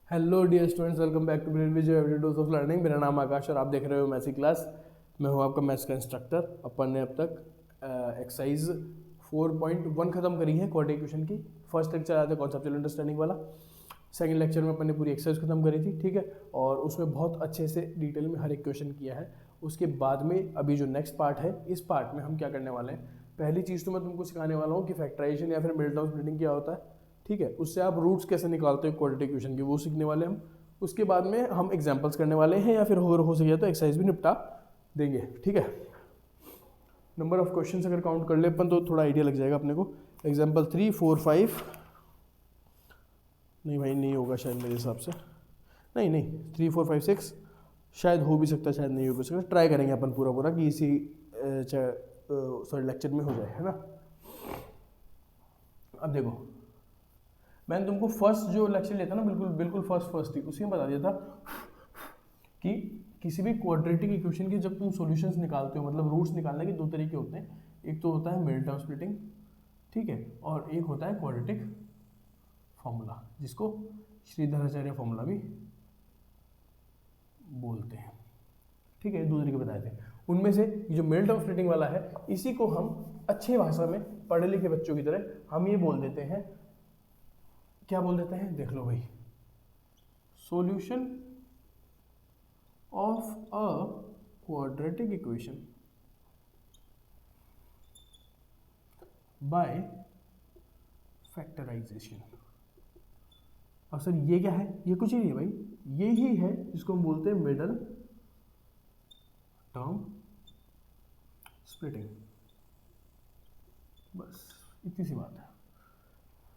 Hello dear students, welcome back to brain विजय every dose of learning. मेरा नाम आकाश और आप देख रहे हो मैथ्स की क्लास। मैं हूं आपका मैथ्स का इंस्ट्रक्टर। अपन ने अब तक एक्सरसाइज 4.1 खत्म करी है, क्वाड्रेटिक इक्वेशन की। फर्स्ट लेक्चर आया था कॉन्सेप्चुअल अंडरस्टैंडिंग वाला। सेकंड लेक्चर में अपन ने पूरी एक्सरसाइज खत्म करी थी, ठीक है, और उसमें बहुत अच्छे से डिटेल में हर एक क्वेश्चन किया है। उसके बाद में अभी जो नेक्स्ट पार्ट है, इस पार्ट में हम क्या करने वाले हैं, पहली चीज़ तो मैं तुमको सिखाने वाला हूँ कि फैक्टराइजेशन या फिर मिडल स्प्लिटिंग क्या होता है, ठीक है। उससे आप रूट्स कैसे निकालते हो क्वाड्रेटिक इक्वेशन की, वो सीखने वाले हम। उसके बाद में हम एग्जांपल्स करने वाले हैं, या फिर हो सके तो एक्सरसाइज भी निपटा देंगे, ठीक है। नंबर ऑफ क्वेश्चंस अगर काउंट कर ले अपन तो थोड़ा आइडिया लग जाएगा अपने को। एग्जांपल 3, 4, 5, नहीं भाई नहीं होगा शायद मेरे हिसाब से, नहीं 3, 4, 5, 6 शायद हो भी सकता है, शायद नहीं हो भी सकता। ट्राई करेंगे अपन पूरा कि इसी लेक्चर में हो जाए, है ना। अब देखो, मैंने तुमको फर्स्ट जो लेक्चर लिया था ना, बिल्कुल फर्स्ट थी, उसी में बता दिया था कि किसी भी क्वाड्रेटिक इक्वेशन की जब तुम सॉल्यूशंस निकालते हो, मतलब रूट्स निकालने के दो तरीके होते हैं। एक तो होता है मिडिल टर्म स्प्लिटिंग, ठीक है, और एक होता है क्वाड्रेटिक फॉर्मूला, जिसको श्रीधराचार्य फॉर्मूला भी बोलते हैं, ठीक है। दो तरीके बताए थे, उनमें से जो मिडिल टर्म स्प्लिटिंग वाला है, इसी को हम अच्छी भाषा में पढ़े लिखे बच्चों की तरह हम ये बोल देते हैं, क्या बोल देते हैं, देख लो भाई, solution of a quadratic equation by factorization. और सर ये क्या है, ये कुछ ही नहीं है भाई, ये ही है जिसको हम बोलते हैं मिडल टर्म स्प्लिटिंग। बस इतनी सी बात है।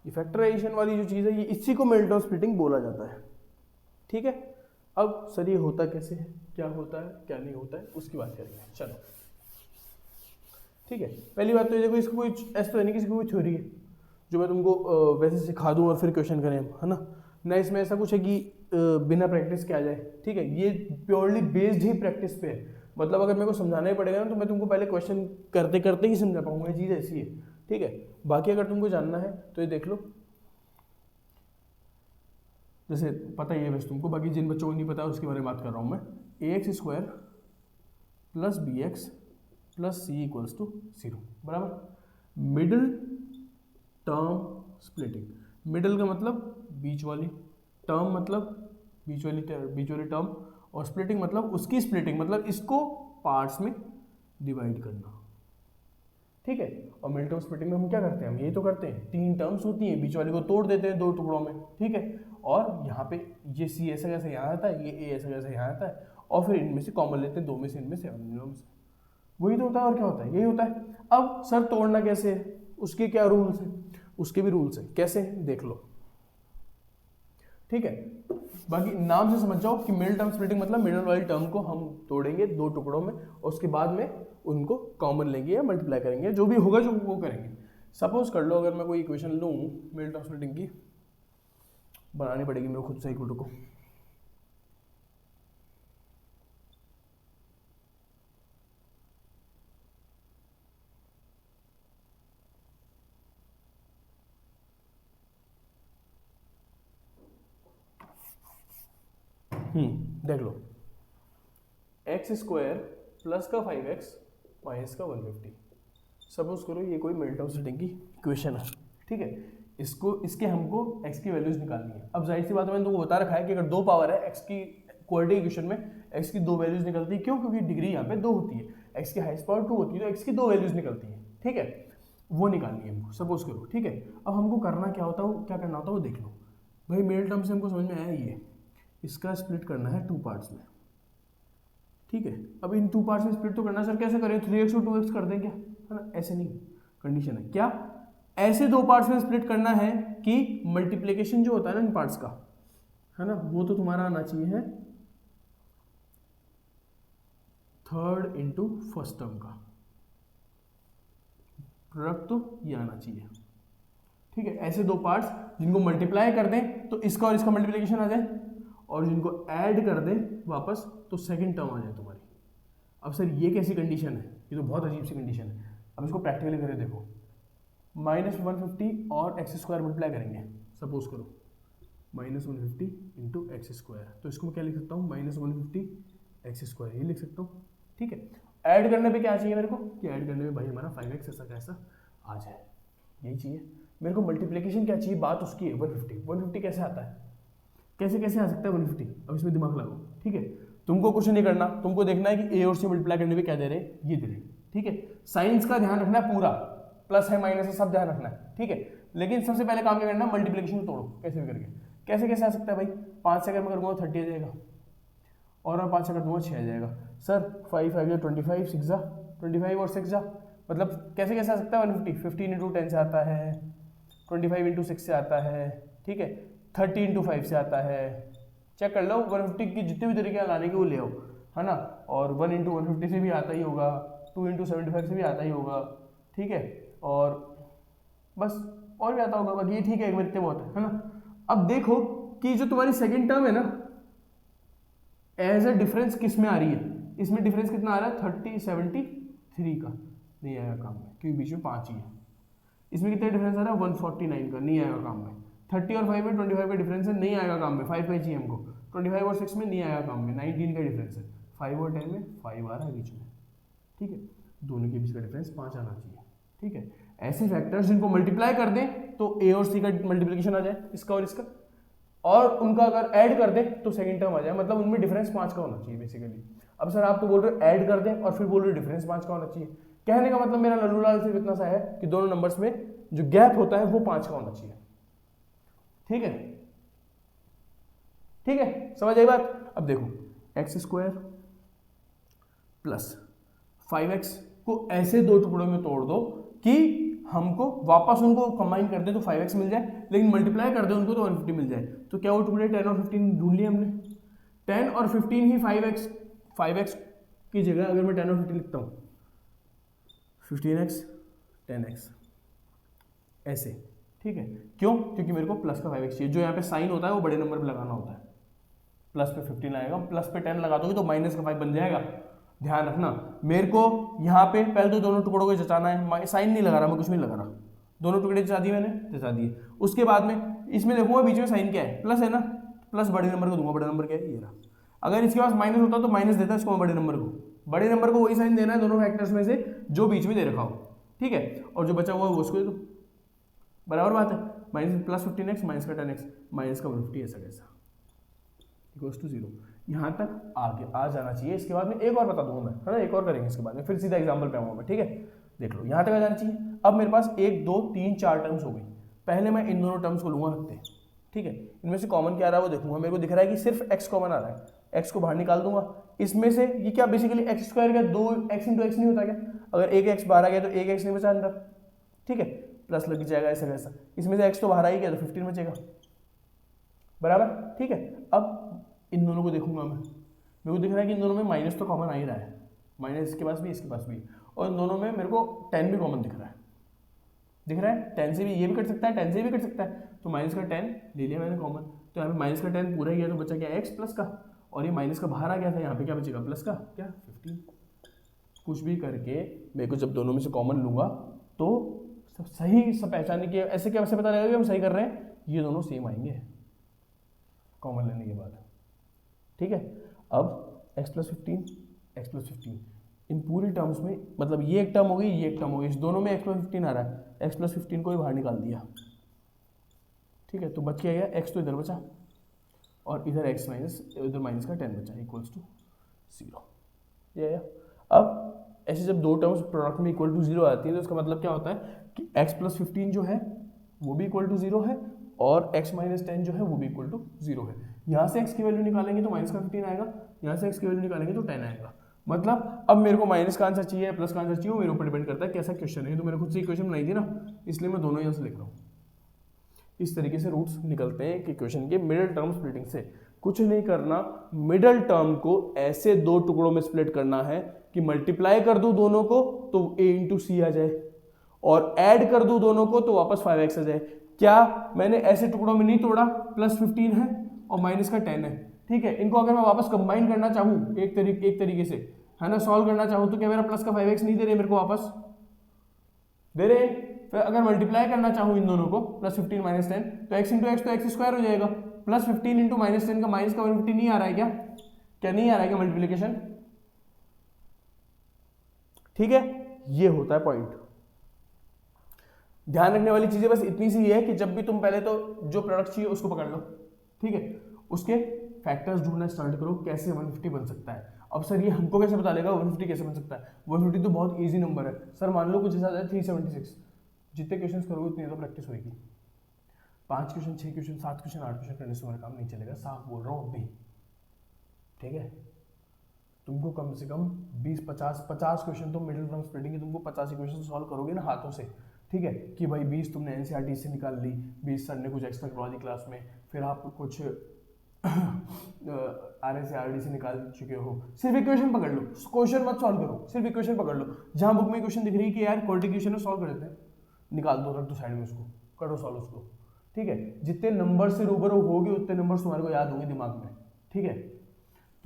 ये फैक्टराइजेशन वाली जो चीज़ है, ये इसी को मिडल टर्म स्प्लिटिंग बोला जाता है, ठीक है। अब सर ये होता कैसे है, क्या होता है क्या नहीं होता है, उसकी बात करेंगे, चलो ठीक है। पहली बात तो ये देखो, इसको कोई ऐसा तो है नहीं किसी को कोई थ्योरी है जो मैं तुमको वैसे सिखा दूं और फिर क्वेश्चन करें, है ना इसमें ऐसा कुछ है कि बिना प्रैक्टिस के आ जाए, ठीक है। ये प्योरली बेस्ड ही प्रैक्टिस पे है। मतलब अगर मेरे को समझाना ही पड़ेगा ना, तो मैं तुमको पहले क्वेश्चन करते करते ही समझा पाऊंगा, ये चीज़ ऐसी है, ठीक है। बाकी अगर तुमको जानना है तो ये देख लो, जैसे पता ही है वैसे तुमको, बाकी जिन बच्चों को नहीं पता उसके बारे में बात कर रहा हूँ मैं। ax square plus b x plus c equals to 0 बराबर मिडिल टर्म स्प्लिटिंग। मिडिल का मतलब बीच वाली, टर्म मतलब बीच वाली टर्म, और स्प्लिटिंग मतलब उसकी स्प्लिटिंग, मतलब इसको पार्ट्स में डिवाइड करना, ठीक है। और मिडिल टर्म स्प्लिटिंग में हम क्या करते हैं, हम यही तो करते हैं, 3 टर्म्स होती हैं, बीच वाली को तोड़ देते हैं 2 टुकड़ों में, ठीक है। और यहाँ पे ये सी ऐसा कैसे यहाँ आता है, ये ए ऐसा कैसे यहाँ आता है, और फिर इनमें से कॉमन लेते हैं, 2 में से इनमें से, वही तो होता है। और क्या होता है, यही होता है। अब सर तोड़ना कैसे है, उसके क्या रूल्स हैं, उसके भी रूल्स हैं, कैसे हैं देख लो, ठीक है। बाकी नाम से समझ जाओ कि मिडिल टर्म स्प्लिटिंग मतलब मिडिल वाली टर्म को हम तोड़ेंगे 2 टुकड़ों में, और उसके बाद में उनको कॉमन लेंगे या मल्टीप्लाई करेंगे, जो भी होगा जो वो करेंगे। सपोज कर लो अगर मैं कोई इक्वेशन लूँ मिडिल टर्म स्प्लिटिंग की, बनानी पड़ेगी मेरे को खुद से इक्वल को, देख लो, एक्स स्क्वायर प्लस का 5x माइनस का 150। सपोज करो ये कोई मिडिल टर्म स्प्लिटिंग की इक्वेशन है, ठीक है। इसके हमको x की वैल्यूज निकालनी है। अब जाहिर सी बात है, मैंने तुमको बता रखा है कि अगर 2 पावर है x की क्वाड्रेटिक इक्वेशन में, x की 2 वैल्यूज निकलती है, क्यों, क्योंकि डिग्री यहाँ पे 2 होती है, x की हाईएस्ट पावर 2 होती है, तो x की 2 वैल्यूज निकलती है, ठीक है। वो निकालनी है हमको, सपोज करो, ठीक है। अब हमको करना क्या होता है, क्या करना होता है वो देख लो भाई। मिडिल टर्म से हमको समझ में आया, ये इसका स्प्लिट करना है 2 पार्ट्स में, ठीक है। अब इन 2 पार्ट्स में स्प्लिट तो करना, सर कैसे करें, 3x और 2x कर दें क्या, है ना, ऐसे नहीं, कंडीशन है क्या, ऐसे 2 पार्ट्स में स्प्लिट करना है कि मल्टीप्लिकेशन जो होता है ना इन पार्ट्स का, है ना, वो तो तुम्हारा आना चाहिए है 3rd इंटू फर्स्ट टर्म का प्रोडक्ट, तो ये आना चाहिए, ठीक है। ऐसे 2 पार्ट्स जिनको मल्टीप्लाई कर दें तो इसका और इसका मल्टीप्लिकेशन आ जाए, और जिनको ऐड कर दें वापस तो सेकंड टर्म आ जाए तुम्हारी। अब सर ये कैसी कंडीशन है, ये तो बहुत अजीब सी कंडीशन है। अब इसको प्रैक्टिकली करें, देखो -150 और x स्क्वायर मल्टीप्लाई करेंगे, सपोज करो -150 इंटू एक्स स्क्वायर। तो इसको मैं क्या लिख सकता हूँ, -150 एक्स स्क्वायर, ये लिख सकता हूँ। ठीक है, ऐड करने पे क्या चाहिए मेरे को, कि ऐड करने में भाई हमारा 5x ऐसा कैसा आ जाए, यही चाहिए मेरे को। मल्टीप्लिकेशन क्या चाहिए, बात उसकी है 150 कैसे आता है, कैसे कैसे आ सकता है 150, अब इसमें दिमाग लगाओ। ठीक है, तुमको कुछ नहीं करना, तुमको देखना है कि ए और सी मल्टीप्लाई करने पे क्या दे रहे हैं, ये दे रहे हैं। ठीक है, साइंस का ध्यान रखना है पूरा, प्लस है माइनस है सब ध्यान रखना है। ठीक है, लेकिन सबसे पहले काम क्या करना है, मल्टीप्लिकेशन तोड़ो कैसे भी करके। कैसे कैसे आ सकता है भाई, 5 से अगर मैं करूँगा 30 आ जाएगा, और मैं 5 से कर दूंगा 6 आ जाएगा। सर 5 5 या 25, 6 जा 25 और 6 जा, मतलब कैसे कैसे आ सकता है 150, 15 इंटू 10 से आता है, 25 इंटू 6 से आता है। ठीक है, 30 इंटू 5 से आता है, चेक कर लो 150 की जितने भी तरीके लाने के वो ले आओ, है ना। और 1 इंटू 150 से भी आता ही होगा, 2 इंटू 75 से भी आता ही होगा। ठीक है, और बस और भी आता होगा, बाकी ये ठीक है, एक बार इतने बहुत है ना। अब देखो कि जो तुम्हारी सेकेंड टर्म है ना, एज अ डिफरेंस किस में आ रही है, इसमें डिफरेंस कितना आ रहा है 73 का, नहीं आएगा काम में क्योंकि बीच में 5 ही है। इसमें कितना डिफरेंस आ रहा है 149 का, नहीं आएगा काम में। 30 और 5 में 25 का डिफरेंस है, नहीं आएगा काम में, 5 5 चाहिए हमको। 25 और 6 में नहीं आएगा काम में, 19 का डिफरेंस है। 5 और 10 में 5 आ रहा है बीच में। ठीक है, दोनों के बीच का डिफरेंस 5 आना चाहिए। ठीक है, ऐसे फैक्टर्स जिनको मल्टीप्लाई कर दें तो ए और सी का मल्टीप्लिकेशन आ जाए, इसका और इसका, और उनका अगर ऐड कर दें तो सेकंड टर्म आ जाए, मतलब उनमें डिफरेंस 5 का होना चाहिए बेसिकली। अब सर आप तो बोल रहे हो ऐड कर दें और फिर बोल रहे हो डिफरेंस 5 का होना चाहिए, कहने का मतलब मेरा लल्लू लाल सिर्फ इतना सा है कि दोनों नंबर्स में जो गैप होता है वो 5 का होना चाहिए। ठीक है, ठीक है, समझ आई बात। अब देखो एक्स स्क्वायर प्लस 5x को ऐसे दो टुकड़ों में तोड़ दो कि हमको वापस उनको कंबाइन कर दे तो 5x मिल जाए, लेकिन मल्टीप्लाई कर दे उनको तो 150 मिल जाए। तो क्या वो टुकड़े 10 और 15 ढूंढ लिए हमने, 10 और 15 ही 5x की जगह अगर मैं 10 और 15 लिखता हूँ 15x 10x ऐसे। ठीक है, क्यों, क्योंकि मेरे को प्लस का 5x चाहिए, जो यहाँ पे साइन होता है वो बड़े नंबर पे लगाना होता है। प्लस पे 15 आएगा, प्लस पे 10 लगा दोगे तो माइनस का 5 बन जाएगा। ध्यान रखना, मेरे को यहाँ पे पहले तो दोनों टुकड़ों को जचाना है, साइन नहीं लगा रहा मैं, कुछ नहीं लगा रहा, दोनों टुकड़े जचा दिए मैंने, जचा दिए। उसके बाद में इसमें देखूंगा बीच में साइन क्या है, प्लस है ना, प्लस बड़े नंबर को दूंगा, बड़ा नंबर क्या है ये रहा। अगर इसके पास माइनस होता तो माइनस देता इसको, बड़े नंबर को वही साइन देना है दोनों फैक्टर्स में से जो बीच में दे रखा हो। ठीक है, और जो बचा हुआ है वो उसको दे दो, बराबर बात है। माइनस प्लस 15x माइनस का 10x माइनस का 150 ऐसा कैसा इक्वल्स टू 0, यहाँ तक आगे आ जाना चाहिए। इसके बाद में एक और बता दूंगा मैं, है ना, एक और करेंगे इसके बाद में, फिर सीधा एग्जाम्पल पे आऊंगा मैं। ठीक है, देख लो यहाँ तक आ जाना चाहिए। अब मेरे पास 1 2 3 4 टर्म्स हो गई, पहले मैं इन दोनों टर्म्स को लूंगा रखते। ठीक है, इनमें से कॉमन क्या आ रहा है वो देखूंगा, मेरे को दिख रहा है कि सिर्फ x कॉमन आ रहा है, x को बाहर निकाल दूंगा। इसमें से ये क्या बेसिकली एक्स स्क्वायर का 2x इंटू एक्स नहीं होता क्या, अगर एक x बाहर आ गया तो एक x नहीं बचा अंदर। ठीक है, प्लस लग जाएगा ऐसा वैसा, इसमें से x तो बाहर आ ही गया तो 15 बचेगा, बराबर। ठीक है, अब इन दोनों को देखूंगा मैं, मेरे को दिख रहा है कि इन दोनों में माइनस तो कॉमन आ ही रहा है, माइनस इसके पास भी इसके पास भी, और इन दोनों में मेरे को 10 भी कॉमन दिख रहा है, 10 से भी ये भी कट सकता है, 10 से भी कट सकता है, तो माइनस का 10 ले लिया मैंने कॉमन, तो यहाँ पे माइनस का 10 पूरा ही गया तो बचा क्या एक्स प्लस का, और ये माइनस का बाहर आ गया था, यहाँ पे क्या बचेगा प्लस का क्या 15। कुछ भी करके मेरे को जब दोनों में से कॉमन लूंगा तो सब सही सब पहचानने के ऐसे क्या वैसे पता लगेगा कि हम सही कर रहे हैं, ये दोनों सेम आएंगे कॉमन लेने के बाद। ठीक है, अब x प्लस 15 इन पूरी टर्म्स में, मतलब ये एक टर्म हो गई ये एक टर्म हो गई, इस दोनों में x प्लस 15 आ रहा है, x प्लस 15 को ही बाहर निकाल दिया। ठीक है, तो बच क्या गया, x तो इधर बचा और इधर x माइनस इधर माइनस का 10 बचा इक्वल्स टू 0। ये आया। अब ऐसे जब दो टर्म्स प्रोडक्ट में इक्वल टू 0 आती है तो इसका मतलब क्या होता है कि x प्लस 15 जो है वो भी इक्वल टू 0 है और x माइनस 10 जो है वो भी इक्वल टू 0 है। यहाँ से x की वैल्यू निकालेंगे तो माइनस का 15 आएगा, यहाँ से x की वैल्यू निकालेंगे तो 10 आएगा। मतलब अब मेरे को माइनस का आंसर चाहिए प्लस का आंसर चाहिए, वो मेरे ऊपर डिपेंड करता है कैसा क्वेश्चन है। तो मैंने खुद से इक्वेशन बनाई थी ना, इसलिए मैं दोनों यहाँ से लिख रहा हूँ। इस तरीके से रूट्स निकलते हैं कि क्वेश्चन के मिडिल टर्म स्प्लिटिंग से। कुछ नहीं करना, मिडिल टर्म को ऐसे दो टुकड़ों में स्प्लिट करना है कि मल्टीप्लाई कर दूं दोनों को तो a इंटू सी आ जाए और ऐड कर दूं दोनों को तो वापस 5x आ जाए। क्या मैंने ऐसे टुकड़ों में नहीं तोड़ा, प्लस 15 है और माइनस का 10 है। ठीक है, इनको अगर मैं वापस कंबाइन करना चाहूँ एक तरीके से, है ना, सॉल्व करना चाहूँ तो क्या मेरा प्लस का 5x नहीं दे रहे मेरे को वापस दे रहे। फिर अगर मल्टीप्लाई करना चाहूँ इन दोनों को प्लस 15 माइनस 10 तो x इंटू एक्स तो एक्स स्क्वायर हो जाएगा, प्लस 15 इंटू माइनस 10 का माइनस का 150 नहीं आ रहा है क्या? क्या नहीं आ रहा है क्या मल्टीप्लीकेशन? ठीक है, ये होता है पॉइंट। ध्यान रखने वाली चीजें बस इतनी सी है कि जब भी तुम पहले तो जो प्रोडक्ट चाहिए उसको पकड़ लो, ठीक है, उसके फैक्टर्स ढूंढना स्टार्ट करो, कैसे 150 बन सकता है। अब सर ये हमको कैसे पता लगेगा 150 कैसे बन सकता है? 150 तो बहुत इजी नंबर है सर। मान लो कुछ ऐसा है 376, जितने क्वेश्चन करोगे उतनी तो प्रैक्टिस होगी। 5 क्वेश्चन, 6 क्वेश्चन, 7 क्वेश्चन, 8 क्वेश्चन करने से तुम्हारा काम नहीं चलेगा, साफ बोल रहा हूँ अभी, ठीक है। तुमको कम से कम 20-50 क्वेश्चन तो मिडिल टर्म स्प्लिटिंग के तुमको 50 क्वेश्चन सॉल्व करोगे ना हाथों से, ठीक है, कि भाई 20 तुमने एनसीईआरटी से निकाल ली, 20 सर ने कुछ एक्स्ट्रा करवा दी क्लास में, फिर आप कुछ RSARD से निकाल चुके हो। सिर्फ इक्वेशन पकड़ लो, क्वेश्चन मत सॉल्व करो, सिर्फ इक्वेशन पकड़ लो। जहां बुक में क्वेश्चन दिख रही है कि यार क्वाड्रेटिक इक्वेशन है, सॉल्व कर देते हैं, निकाल दो, रख दो साइड में, उसको करो सॉल्व उसको, ठीक है। जितने नंबर से रूबरू होगे उतने नंबर तुम्हारे को याद होंगे दिमाग में, ठीक है।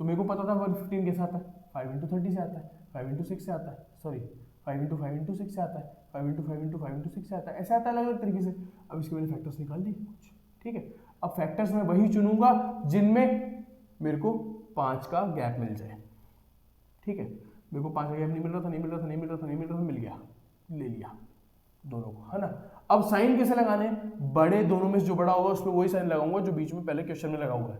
तो मेरे को पता था 115 कैसे आता है, 5 इंटू 30 से आता है, 5 इंटू 6 से आता है, सॉरी 5 इंटू 5 इंटू 6 से आता है, 5 इंटू 5 इंटू 5 इंटू 6 से आता है, ऐसा आता है अलग अलग तरीके से। अब इसके मैंने फैक्टर्स निकाल दिए कुछ, ठीक है। अब फैक्टर्स में वही चुनूंगा जिनमें मेरे को 5 का गैप मिल जाए, ठीक है। मेरे को 5 का गैप नहीं मिल रहा था, नहीं मिल रहा था, नहीं मिल रहा था, नहीं मिल रहा था, मिल गया, ले लिया दोनों को, है ना। अब साइन कैसे लगाने? बड़े दोनों में से जो बड़ा होगा उस पर वही साइन लगाऊंगा जो बीच में पहले क्वेश्चन में लगा हुआ है,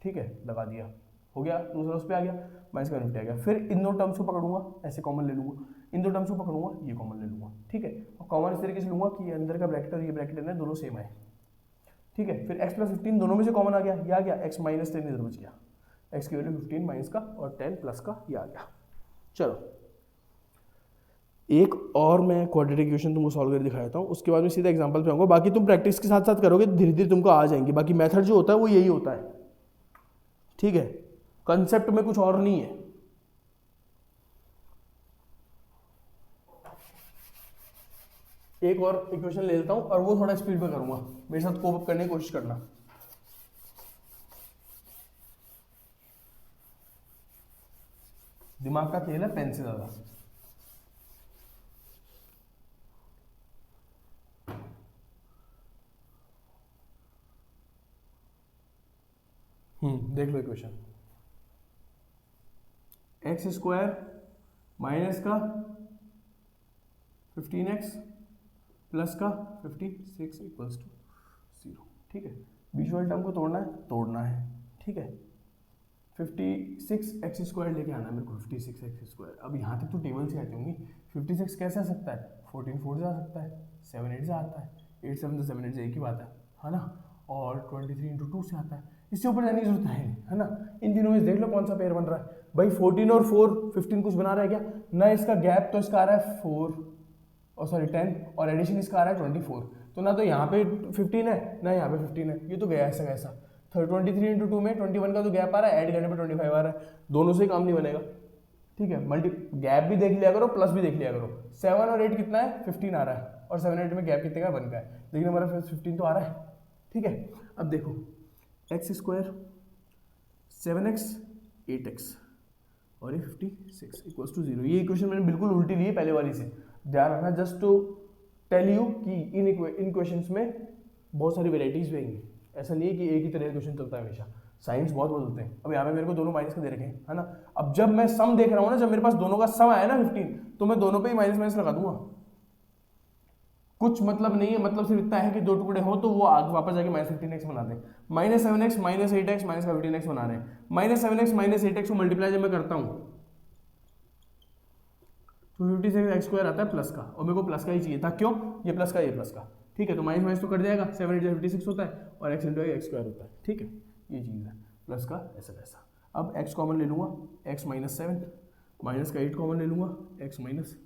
ठीक है, लगा दिया, हो गया, दूसरा उस पर आ गया, माइनस का 150 आ गया। फिर इन दो टर्म्स को पकड़ूंगा, ऐसे कॉमन ले लूंगा, इन दो टर्म्स को पकड़ूंगा, ये कॉमन ले लूंगा, ठीक है। और कॉमन इस तरीके से लूंगा कि अंदर का ब्रैकेट और ये ब्रैकेट है दोनों सेम आए, ठीक है। फिर x प्लस 15 दोनों में से कॉमन आ गया, ये आ गया, x माइनस 10 इधर बच गया, x की वैल्यू 15 माइनस का और 10 प्लस का ये आ गया। चलो एक और मैं क्वाड्रेटिक इक्वेशन तुमको सॉल्व करके दिखा देता हूँ, उसके बाद मैं सीधा एग्जांपल पे आऊँगा। बाकी तुम प्रैक्टिस के साथ साथ करोगे, धीरे धीरे तुमको आ जाएंगे। बाकी मेथड जो होता है वो यही होता है, ठीक है, कंसेप्ट में कुछ और नहीं है। एक और इक्वेशन ले लेता हूं और वो थोड़ा स्पीड पे करूंगा, मेरे साथ कोप अप करने की कोशिश करना। दिमाग का खेल है, पेन से ज्यादा। देख लो इक्वेशन, एक्स स्क्वायर माइनस का 15x प्लस का 56 इक्वल्स टू 0, ठीक है। बीच वाले टर्म को तोड़ना है, ठीक है। 56x स्क्वायर लेके आना है मेरे को, 56x स्क्वायर। अब यहाँ तक तो टेबल से आती होंगी, 56 कैसे आ सकता है? 14 4 से आ सकता है, 7 8 से आता है, 8 7 से 7 8 से एक ही बात है ना। और 23 इंटू 2 से आता है, इससे ऊपर जाने की जरूरत है ना। इन तीनों में देख लो कौन सा पेयर बन रहा है भाई। 14 और 4 15 कुछ बना रहा है क्या? ना इसका गैप तो इसका आ रहा है 4 और सॉरी 10 और एडिशन इसका आ रहा है 24, तो ना तो यहाँ पे 15 है ना यहाँ पे 15 है, ये तो गया ऐसा कैसा। 23 इंटू 2 में 21 का तो गैप आ रहा है, ऐड करने पे 25 आ रहा है, दोनों से काम नहीं बनेगा, ठीक है। मल्टी गैप भी देख लिया करो, प्लस भी देख लिया करो। 7 और 8 कितना है? 15 आ रहा है, और 7 8 में गैप कितने का? 1 का है, लेकिन हमारा 15 तो आ रहा है, ठीक है। अब देखो एक्स स्क्वायर 7x 8x और ये 56 इक्वल्स टू 0। ये इक्वेशन मैंने बिल्कुल उल्टी ली है पहले वाली से, ध्यान रखना, जस्ट टू टेल यू कि इन क्वेश्चंस में बहुत सारी वेराइटीज भी आएंगी। ऐसा नहीं है कि एक ही तरह का क्वेश्चन चलता है हमेशा, साइंस बहुत बदलते हैं। अब यहाँ पे मेरे को दोनों माइनस का दे रखे हैं, है ना। अब जब मैं सम देख रहा हूँ ना, जब मेरे पास दोनों का सम आया ना 15, तो मैं दोनों पे ही माइनस माइनस लगा दूंगा। कुछ मतलब नहीं है, मतलब सिर्फ इतना है कि दो टुकड़े हो तो वो आगे वापस जाके माइनस 15x बना दें। Minus 7x minus 8x minus का 15x बना रहे हैं। माइनस 7x माइनस 8x को मल्टीप्लाई जब मैं करता हूँ तो 56x स्क्वायर आता है प्लस का, और मेरे को प्लस का ही चाहिए था, क्यों? ये प्लस का, ये प्लस का, ठीक है। तो माइनस माइनस तो कट जाएगा, 7 8 56 होता है और x इंटू एक्स स्क्वायर होता है, ठीक है। ये चीज़ है प्लस का ऐसा वैसा। अब x कॉमन ले लूँगा, x माइनस 7 माइनस का 8 कॉमन ले लूँगा, x माइनस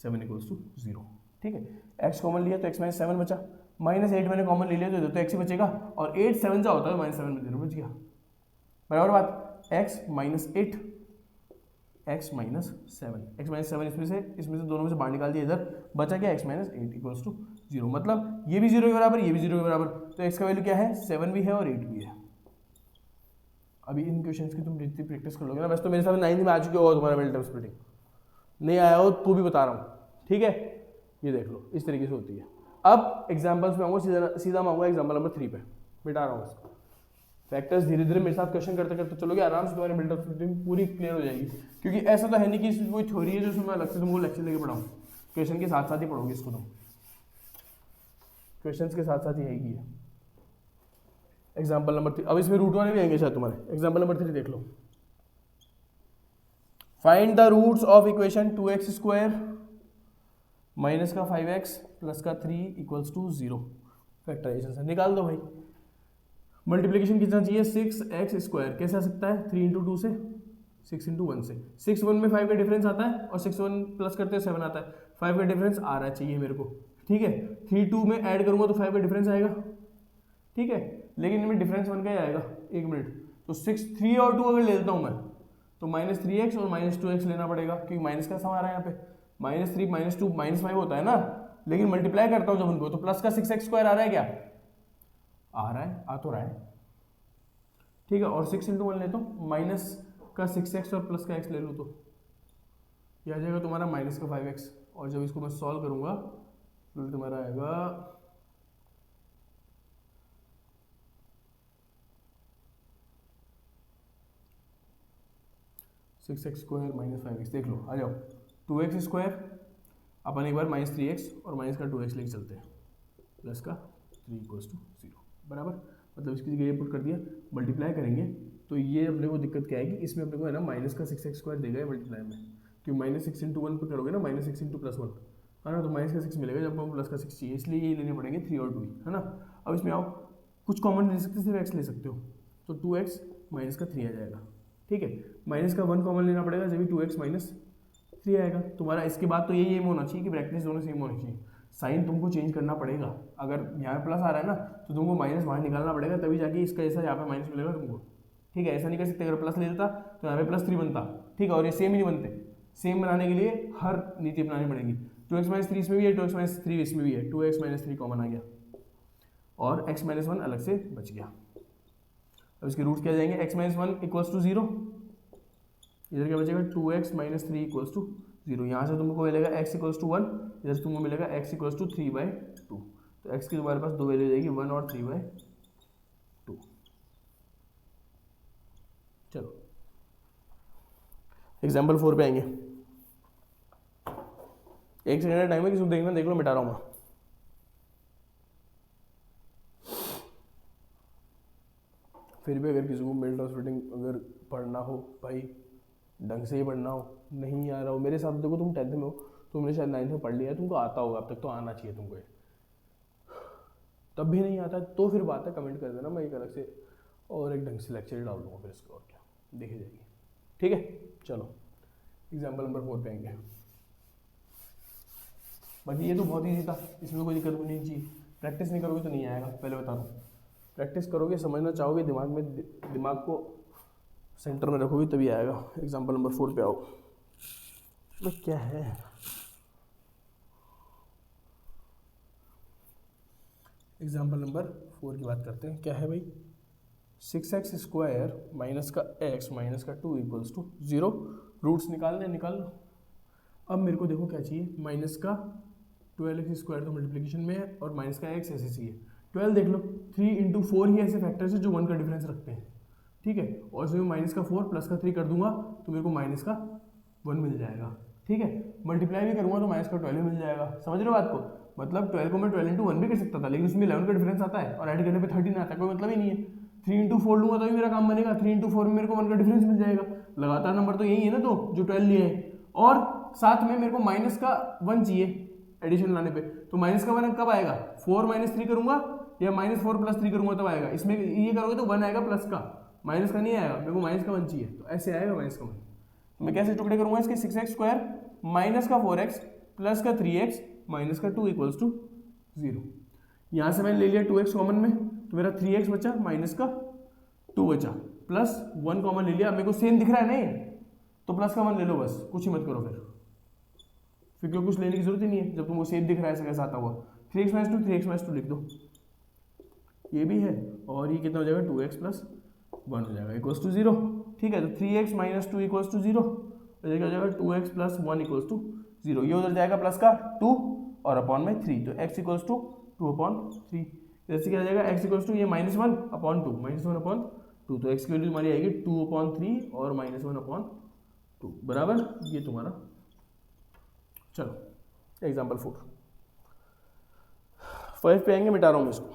7 इक्वल्स टू 0, ठीक है। x कॉमन लिया तो x माइनस 7 बचा, माइनस 8 मैंने कॉमन ले लिया तो x ही बचेगा, और 8 7 जा होता है माइनस 7 में 0 बच गया, बराबर बात। x माइनस 8 x माइनस 7 इसमें से दोनों में से बाहर निकाल दिया, इधर बचा क्या? x माइनस 8 इक्वल्स टू 0, मतलब ये भी 0 के बराबर, ये भी 0 के बराबर, तो x का वैल्यू क्या है? 7 भी है और 8 भी है। अभी इन क्वेश्चंस की तुम जितनी प्रैक्टिस कर लोगे ना, वैसे तो मेरे साथ 9th में आ चुके हो तुम्हारा मिड टर्म स्प्लिटिंग, नहीं आया हो तो भी बता रहा हूँ, ठीक है। ये देख लो इस तरीके से होती है। अब एग्जाम्पल्स में आऊँगा, सीधा मैं आऊँगा एग्जाम्पल नंबर 3 पे, मिटा रहा हूँ इसको। फैक्टर्स धीरे धीरे मेरे साथ क्वेश्चन करते करते चलोगे, आराम से तुम्हारी मिडल स्प्लिटिंग पूरी क्लियर हो जाएगी। क्योंकि ऐसा तो है नहीं कि इसमें कोई थ्योरी है जो उसमें अलग से तुमको लेक्चर लेके पढ़ाऊँ, क्वेश्चन के साथ साथ ही पढ़ोगे इसको तुम, क्वेश्चन के साथ साथ ही आएगी। एग्जाम्पल नंबर 3, अब इसमें रूट वाले भी आएंगे शायद तुम्हारे। एग्जाम्पल नंबर 3 देख लो। Find the roots of equation 2x square minus का 5x प्लस का 3 इक्वल्स टू 0। फैक्टराइजेशन से निकाल दो भाई। मल्टीप्लिकेशन कितना चाहिए, 6x स्क्वायर कैसे आ सकता है, 3 इंटू 2 से, 6 इंटू 1 से। 6 1 में 5 का डिफरेंस आता है और 6 1 प्लस करते हैं 7 आता है, 5 का डिफरेंस आ रहा चाहिए मेरे को, ठीक है। 3 2 में ऐड करूंगा तो 5 का डिफरेंस आएगा, ठीक है, लेकिन इनमें डिफरेंस 1 का ही आएगा। एक मिनट, तो 6 3 और 2 अगर ले लेता हूँ मैं तो -3x और -2x लेना पड़ेगा, क्योंकि माइनस का सम आ रहा है यहाँ पे, -3 -2 -5 होता है ना, लेकिन मल्टीप्लाई करता हूँ जब उनको तो प्लस का 6x स्क्वायर आ रहा है क्या, आ रहा है, आ तो रहा है, ठीक है। और 6 इंटू 1 लेता हूँ, माइनस का 6x और प्लस का x ले लूँ तो यह आ जाएगा तुम्हारा माइनस का 5x, और जब इसको मैं सॉल्व करूँगा तो तुम्हारा आएगा 6x स्क्वायर माइनस 5x। देख लो, आ जाओ, 2x स्क्वायर अपन एक बार -3x और माइनस का 2x लेके चलते हैं, प्लस का 3 इक्वल्स टू 0 बराबर। मतलब इसकी जगह ये पुट कर दिया, मल्टीप्लाई करेंगे तो ये अपने को दिक्कत क्या आएगी, इसमें अपने को है ना माइनस का 6x स्क्वायर देगा मल्टीप्लाई में, क्योंकि -6 इंटू 1 पर करोगे ना, -6 इंटू +1 है ना, तो माइनस का 6 मिलेगा जब हमको प्लस का 6 चाहिए, इसलिए ये लेने पड़ेंगे 3 और 2 है ना। अब इसमें आओ, कुछ कॉमन ले सकते हो, सिर्फ x ले सकते हो, तो 2x माइनस का 3 आ जाएगा, ठीक है। माइनस का 1 कॉमन लेना पड़ेगा, जब भी 2x माइनस 3 आएगा तुम्हारा। इसके बाद तो यही एम होना चाहिए कि ब्रैकेट्स दोनों सेम होनी चाहिए, साइन तुमको चेंज करना पड़ेगा। अगर यहाँ पे प्लस आ रहा है ना तो तुमको माइनस बाहर निकालना पड़ेगा, तभी जाके इसका ऐसा यहाँ पे माइनस मिलेगा तुमको, ठीक है। ऐसा नहीं कर सकते, अगर प्लस ले लेता तो यहाँ पे +3 बनता, ठीक है, और ये सेम ही नहीं बनते। सेम बनाने के लिए हर नीति अपनानी पड़ेगी। 2x - 3 इसमें भी है, 2x - 3 इसमें भी है, 2x - 3 कॉमन आ गया और x - 1 अलग से बच गया। अब इसके रूट्स क्या जाएंगे, x - 1 इक्वल्स टू 0, इधर क्या बचेगा 2x - 3 इक्वल्स टू 0। यहाँ से तुमको मिलेगा x इक्वल्स टू 1, इधर से तुमको मिलेगा x इक्वल्स टू 3/2। तो x की तुम्हारे पास दो वैल्यू जाएगी, 1 और 3/2। चलो एग्जाम्पल 4 पे आएंगे। एक सेकेंड का टाइम है, किसी को देखना, देख लो, मिटा रहा हूँ मैं। फिर भी अगर किसी को मिड ट्रांसफिटिंग अगर पढ़ना हो भाई, ढंग से ही पढ़ना हो, नहीं आ रहा हो, मेरे साथ देखो तुम 10th में हो, तुमने शायद 9th में पढ़ लिया है, तुमको आता होगा, अब तक तो आना चाहिए तुमको, तब भी नहीं आता तो फिर बात है, कमेंट कर देना, मैं एक अलग से और एक ढंग से लेक्चर डाल दूँगा फिर इसको, और क्या देखी जाएगी, ठीक है। चलो एग्जाम्पल नंबर 4 पे आएंगे। बाकी ये तो बहुत ईजी था, इसमें कोई दिक्कत नहीं चाहिए, प्रैक्टिस नहीं करोगे तो नहीं आएगा, पहले बता दूँ। प्रैक्टिस करोगे, समझना चाहोगे, दिमाग में, दिमाग को सेंटर में रखोगे तभी आएगा। एग्जाम्पल नंबर 4 पे आओ। तो क्या है, एग्जाम्पल नंबर 4 की बात करते हैं। क्या है भाई, 6x स्क्वायर माइनस का x माइनस का 2 इक्वल्स टू 0। रूट्स निकालने, निकाल लो। अब मेरे को देखो क्या चाहिए, माइनस का 12x स्क्वायर तो मल्टीप्लिकेशन में है, और माइनस का x ऐसे चाहिए। 12 देख लो, 3 इंटू 4 ही ऐसे फैक्टर्स है जो 1 का डिफरेंस रखते हैं, ठीक है। और इसमें माइनस का 4 प्लस का 3 कर दूंगा तो मेरे को माइनस का 1 मिल जाएगा, ठीक है। मल्टीप्लाई भी करूँगा तो माइनस का 12 मिल जाएगा, समझ रहे हो बात को। मतलब 12 को मैं 12 इंटू 1 भी कर सकता था, लेकिन उसमें 11 का डिफरेंस आता है और ऐड करने पे 13 आता है, कोई मतलब ही नहीं है। 3 इंटू 4 लूँगा तो भी मेरा काम बनेगा, 3 इंटू 4 में मेरे को 1 का डिफरेंस मिल जाएगा। लगातार नंबर तो यही है ना, तो जो 12 लिए है, और साथ में मेरे को माइनस का 1 चाहिए एडिशन लाने पे, तो माइनस का 1 कब आएगा, 4 - 3 करूँगा या -4 + 3 करूँगा तब आएगा। इसमें ये करोगे तो 1 आएगा प्लस का, माइनस का नहीं आएगा, मेरे को माइनस का 1 चाहिए, तो ऐसे आएगा माइनस का 1। तो मैं कैसे टुकड़े करूँगा इसके, 6x स्क्वायर माइनस का 4x प्लस का 3x माइनस का 2 इक्वल्स टू 0। यहाँ से मैंने ले लिया 2x कॉमन में, तो मेरा 3x बचा माइनस का 2 बचा, प्लस 1 कॉमन ले लिया। मेरे को सेम दिख रहा है नहीं, तो प्लस का 1 ले लो बस, कुछ ही मत करो फिर क्यों कुछ लेने की जरूरत ही नहीं है जब तुमको सेम दिख रहा है ऐसा कैसा आता हुआ। 3x - 2 3x - 2 लिख दो, ये भी है, और ये कितना हो जाएगा 2x + 1 हो जाएगा इक्वल्स टू 0, ठीक है। तो 3x - 2 इक्वल्स टू 0, तो क्या हो जाएगा 2x + 1 इक्वल्स टू 0। ये उधर जाएगा प्लस का 2 और अपॉन में 3, तो x इक्वल्स टू 2/3। जैसे क्या हो जाएगा x इक्वल्स टू ये -1/2, -1/3 2, तो x की वैल्यू तुम्हारी आएगी 2/3 और -1/2 बराबर, ये तुम्हारा। चलो एग्जाम्पल 4, 5 पे आएंगे, मिटा रहा हूँ मैं इसको।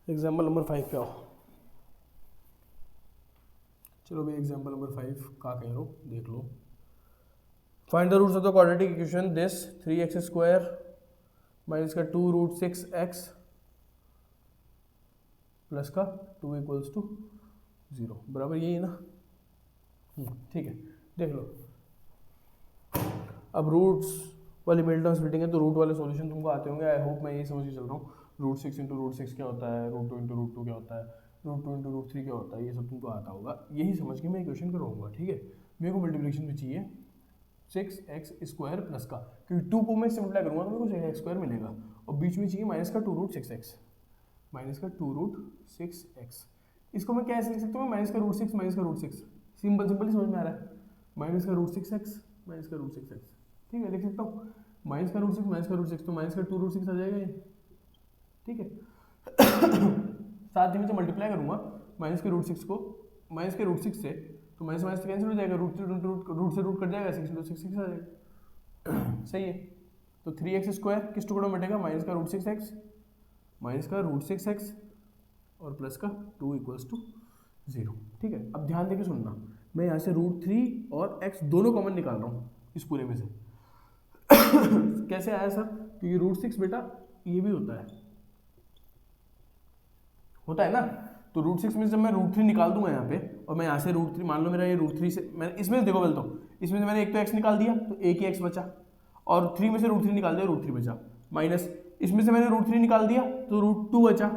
एग्जाम्पल नंबर 5 पे आओ। चलो भाई एग्जाम्पल नंबर 5 का कह रहा हूँ, देख लो। Find the roots of the quadratic equation this 3x² minus का 2√6x प्लस का 2 = 0 बराबर, यही है ना। ठीक है, देख लो। अब रूट्स वाली मिडल स्प्लिटिंग है तो रूट वाले सॉल्यूशन तुमको आते होंगे, आई होप। मैं यही समझ के चल रहा हूँ। √6 × √6 क्या होता है, √2 × √2 क्या होता है, √2 × √3 क्या होता है, ये सब तुमको आता होगा। यही समझ के मैं इक्वेशन कराऊंगा, ठीक है। मेरे को मल्टीप्लिकेशन भी चाहिए 6x² प्लस का, क्योंकि 2 को मैं सिंप्लीफाई करूँगा तो मेरे को 6x² मिलेगा, और बीच में चाहिए माइनस का 2√6x, माइनस का 2√6x। इसको मैं क्या ऐसे लिख सकता हूँ, माइनस का √6 माइनस का √6, सिंपल सिंपल ही समझ में आ रहा है। माइनस का √6x माइनस का √6x, ठीक है, लिख सकता हूँ। माइनस का √6 माइनस का √6, तो माइनस का 2√6 आ जाएगा ये, ठीक है। साथ ही में से मल्टीप्लाई करूँगा माइनस के √6 को माइनस के √6 से, तो माइनस माइनस कैंसिल हो जाएगा, रूट से रूट कट जाएगा, 6 × 6 6 आ जाएगा। सही है। तो 3x² किस टुकड़ों में बटेगा, माइनस का √6x माइनस का √6x और प्लस का 2 = 0, ठीक है। अब ध्यान देके सुनना, मैं यहाँ से √3 और x दोनों कॉमन निकाल रहा हूँ इस पूरे में से। कैसे आया सर, क्योंकि √6 बेटा ये भी होता है ना। तो √6 में से जब मैं √3 निकाल दूंगा यहाँ पे, और मैं यहाँ से √3, मान लो मेरा ये √3 से, मैंने इसमें देखो बोलता हूँ, इसमें से मैंने एक तो x निकाल दिया तो एक ही x बचा, और 3 में से √3 निकाल दिया, √3 बचा, माइनस इसमें से मैंने √3 निकाल दिया तो √2 बचा,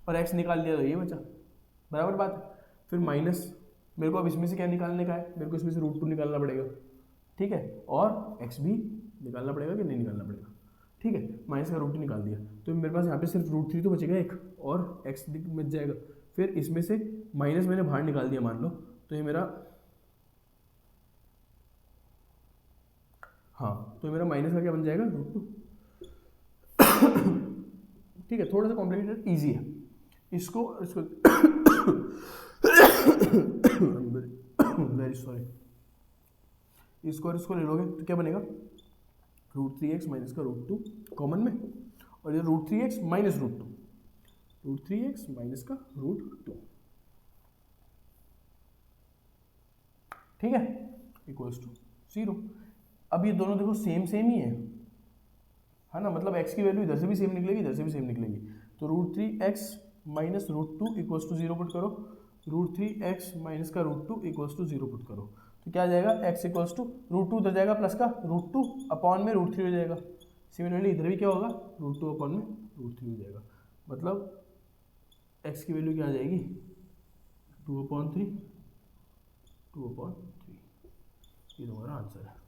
और x निकाल दिया तो ये बचा, बराबर बात है। फिर माइनस मेरे को अब इसमें से क्या निकालने का है, मेरे को इसमें से √2 निकालना पड़ेगा, ठीक है, और x भी निकालना पड़ेगा कि नहीं निकालना पड़ेगा, ठीक है। माइनस का √2 निकाल दिया तो मेरे पास यहाँ पे सिर्फ √3 तो बचेगा एक, और x बच जाएगा। फिर इसमें से माइनस मैंने बाहर निकाल दिया मान लो, तो ये मेरा, हाँ, तो ये मेरा माइनस का क्या बन जाएगा, √2, ठीक है। थोड़ा सा कॉम्प्लिकेटेड, ईजी है। इसको वेरी सॉरी, इसको और इसको ले लोगे तो क्या बनेगा, √3x माइनस का √2 कॉमन में, और ये √3x माइनस √2, √3x माइनस का √2, ठीक है, = 0। अब ये दोनों देखो सेम सेम ही है ना, मतलब x की वैल्यू इधर से भी सेम निकलेगी, इधर से भी सेम निकलेगी। तो √3x माइनस √2 = 0 पुट करो, √3x माइनस का √2 = 0 पुट करो, तो क्या आ जाएगा, x = √2 उधर जाएगा प्लस का √2 अपॉन में √3 हो जाएगा। सिमिलरली इधर भी क्या होगा, √2 अपॉन में √3 हो जाएगा, मतलब x की वैल्यू क्या आ जाएगी, 2/3, ये तुम्हारा आंसर है।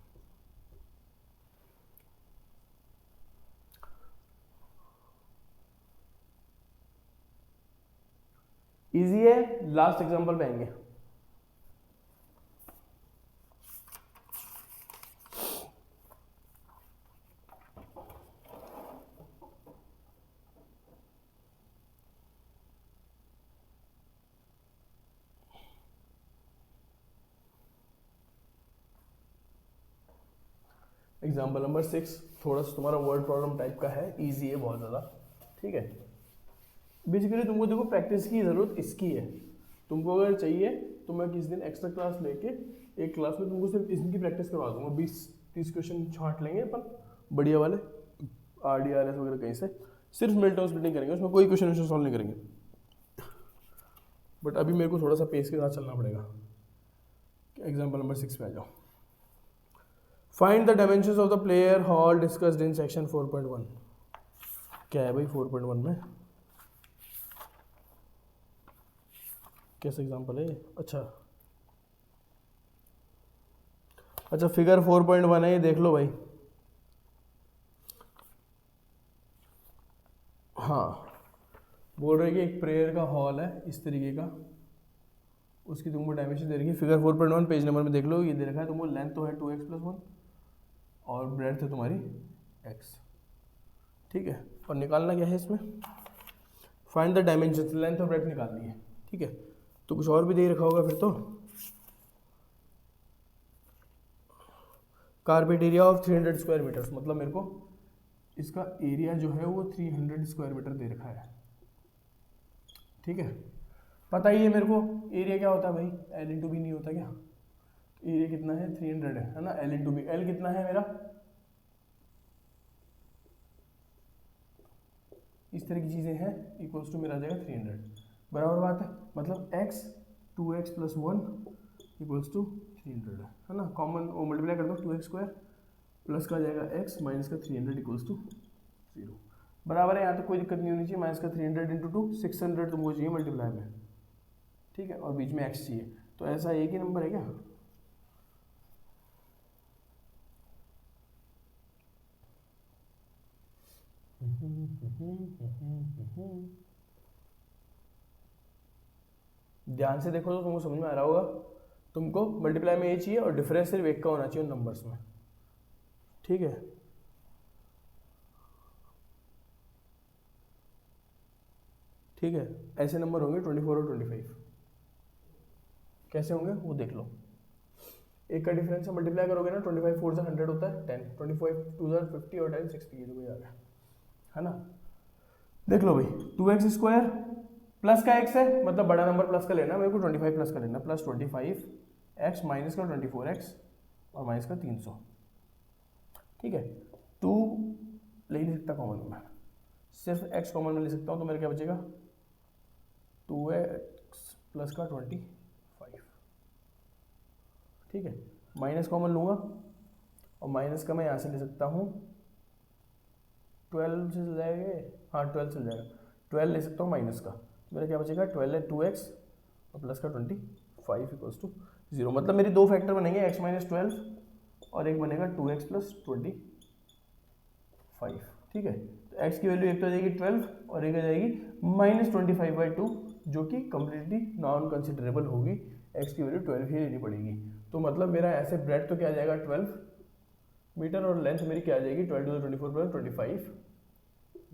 इजी है, लास्ट एग्जांपल पे आएंगे। एग्जाम्पल नंबर 6 थोड़ा सा तुम्हारा वर्ड प्रॉब्लम टाइप का है, इजी है बहुत ज़्यादा, ठीक है। बेसिकली तुमको देखो प्रैक्टिस की ज़रूरत इसकी है। तुमको अगर चाहिए तो मैं किस दिन एक्स्ट्रा क्लास लेके एक क्लास में तुमको सिर्फ इसकी प्रैक्टिस करवा दूंगा, 20-30 क्वेश्चन छांट लेंगे अपन बढ़िया वाले, RDRS वगैरह कहीं से, सिर्फ मिडल स्प्लिटिंग करेंगे, उसमें कोई क्वेश्चन सॉल्व नहीं करेंगे। बट अभी मेरे को थोड़ा सा पेस के साथ चलना पड़ेगा। एग्जाम्पल नंबर 6 पे आ जाओ। Find the dimensions of the player hall discussed in section 4.1। क्या है भाई 4.1 में, कैसा एग्जाम्पल है ये? अच्छा फिगर 4.1 है ये, देख लो भाई। हाँ, बोल रहे कि एक प्रेयर का हॉल है इस तरीके का, उसकी तुमको डायमेंशन दे रखी है। फिगर 4.1 पेज नंबर में देख लो, ये दे रखा है तुमको, लेंथ तो है 2x+1 और ब्रेड्थ है तुम्हारी x, ठीक है। और निकालना क्या है इसमें, फाइंड द डायमेंशन, लेंथ और ब्रेड्थ निकालनी है, ठीक है। तो कुछ और भी दे रखा होगा फिर तो, carpet area of 300 square metres, मतलब मेरे को इसका एरिया जो है वो 300 स्क्वायर मीटर दे रखा है, ठीक है। पता ही है मेरे को एरिया क्या होता है भाई, L/B नहीं होता क्या, एरिया कितना है 300 है ना, L/B, L कितना है मेरा, इस तरह की चीज़ें हैं, इक्वल्स टू मेरा आ जाएगा 300, बराबर बात है। मतलब x 2x+1 इक्वल्स टू 300 है ना, कॉमन वो मल्टीप्लाई कर दो, 2x² प्लस का आ जाएगा x माइनस का 300 इक्वल्स टू 0, बराबर है। यहाँ तक कोई दिक्कत नहीं होनी चाहिए। माइनस का 300 इंटू 2 600 तुमको चाहिए मल्टीप्लाई में, ठीक है, और बीच में x चाहिए, तो ऐसा एक ही नंबर है क्या, ध्यान से देखो तो तुमको समझ में आ रहा होगा। तुमको मल्टीप्लाई में ये चाहिए और डिफरेंस सिर्फ एक का होना चाहिए उन नंबर्स में, ठीक है। ठीक है, ऐसे नंबर होंगे 24 और 25, कैसे होंगे वो देख लो। एक का डिफरेंस है, मल्टीप्लाई करोगे ना, 25 4 से 100 होता है 10, 25 2 से 50 और 10 60, ये देखो यार है ना। देख लो भाई, 2x² प्लस का x है, मतलब बड़ा नंबर प्लस का लेना, मेरे को 25 प्लस का लेना, प्लस 25x माइनस का 24x और माइनस का 300, ठीक है। 2 ले नहीं सकता कॉमन में, सिर्फ x कॉमन में ले सकता हूँ, तो मेरा क्या बचेगा 2x प्लस का 25, ठीक है। माइनस कॉमन लूँगा और माइनस का मैं यहाँ से ले सकता हूँ 12 से चल जाएगा, हाँ 12 चल जाएगा, 12 ले सकता हूँ माइनस का, मेरा क्या बचेगा 12 है 2x और प्लस का 25 इक्वल्स टू 0, मतलब मेरी दो फैक्टर बनेंगे x माइनस 12 और एक बनेगा 2x प्लस 25, ठीक है। तो x की वैल्यू एक तो आ जाएगी 12 और एक आ जाएगी माइनस 25/2, जो कि कंप्लीटली नॉन कंसिडरेबल होगी, x की वैल्यू 12 ही लेनी पड़ेगी। तो मतलब मेरा ऐसे ब्रेड तो क्या आ जाएगा 12 मीटर और लेंथ मेरी क्या आ जाएगी 12 to the 24 प्लस 25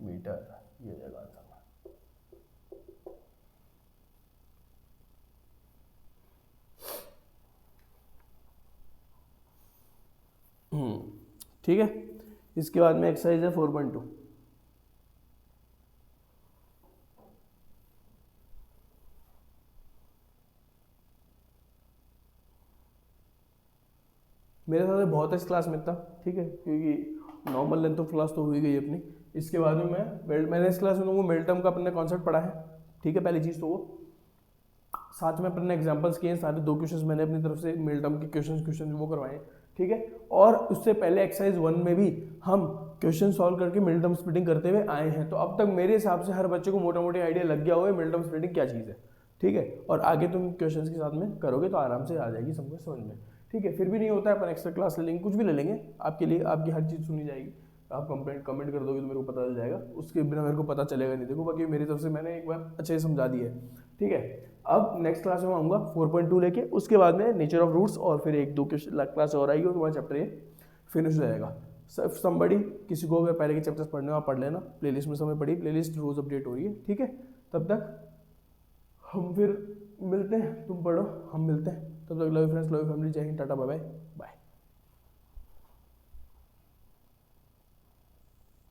मीटर, ये हो जाएगा आंसर। ठीक है, इसके बाद में एक्सरसाइज है 4.2। मेरे साथ बहुत इस क्लास में था, ठीक है, क्योंकि नॉर्मल लेंथ ऑफ क्लास तो हुई गई अपनी। इसके बाद में मैंने इस क्लास में तुमको मिड-टर्म का अपने कॉन्सेप्ट पढ़ा है, ठीक है, पहली चीज़ तो वो, साथ में अपने एग्जांपल्स किए, सारे 2 क्वेश्चंस मैंने अपनी तरफ से मिड-टर्म के क्वेश्चन वो करवाए, ठीक है। और उससे पहले एक्सरसाइज 1 में भी हम क्वेश्चन सॉल्व करके मिड-टर्म स्प्लिटिंग करते हुए आए हैं। तो अब तक मेरे हिसाब से हर बच्चे को मोटा मोटी आइडिया लग गया होगा मिड-टर्म स्प्लिटिंग क्या चीज़ है, ठीक है। और आगे तुम क्वेश्चन के साथ में करोगे तो आराम से आ जाएगी सबको समझ में, ठीक है। फिर भी नहीं होता है अपन एक्स्ट्रा क्लास ले लेंगे, कुछ भी ले लेंगे आपके लिए, आपकी हर चीज़ सुनी जाएगी, आप कमेंट कर दोगे तो मेरे को पता चल जाएगा, उसके बिना मेरे को पता चलेगा नहीं। देखो बाकी मेरी तरफ से मैंने एक बार अच्छे से समझा दिया है, ठीक है। अब नेक्स्ट क्लास में आऊँगा 4.2 लेके, उसके बाद में नेचर ऑफ रूट्स और फिर 1-2 क्लास और आएगी और तुम्हारा चैप्टर ये फिनिश हो जाएगा। समबडी किसी को अगर पहले के चैप्टर्स पढ़ने आप पढ़ लेना, प्लेलिस्ट में समय पड़ी, प्लेलिस्ट रोज अपडेट हो रही है, ठीक है। तब तक हम फिर मिलते हैं, तुम पढ़ो हम मिलते हैं, तब तक love you friends, love you family, जय हिंद, टाटा बाय बाय।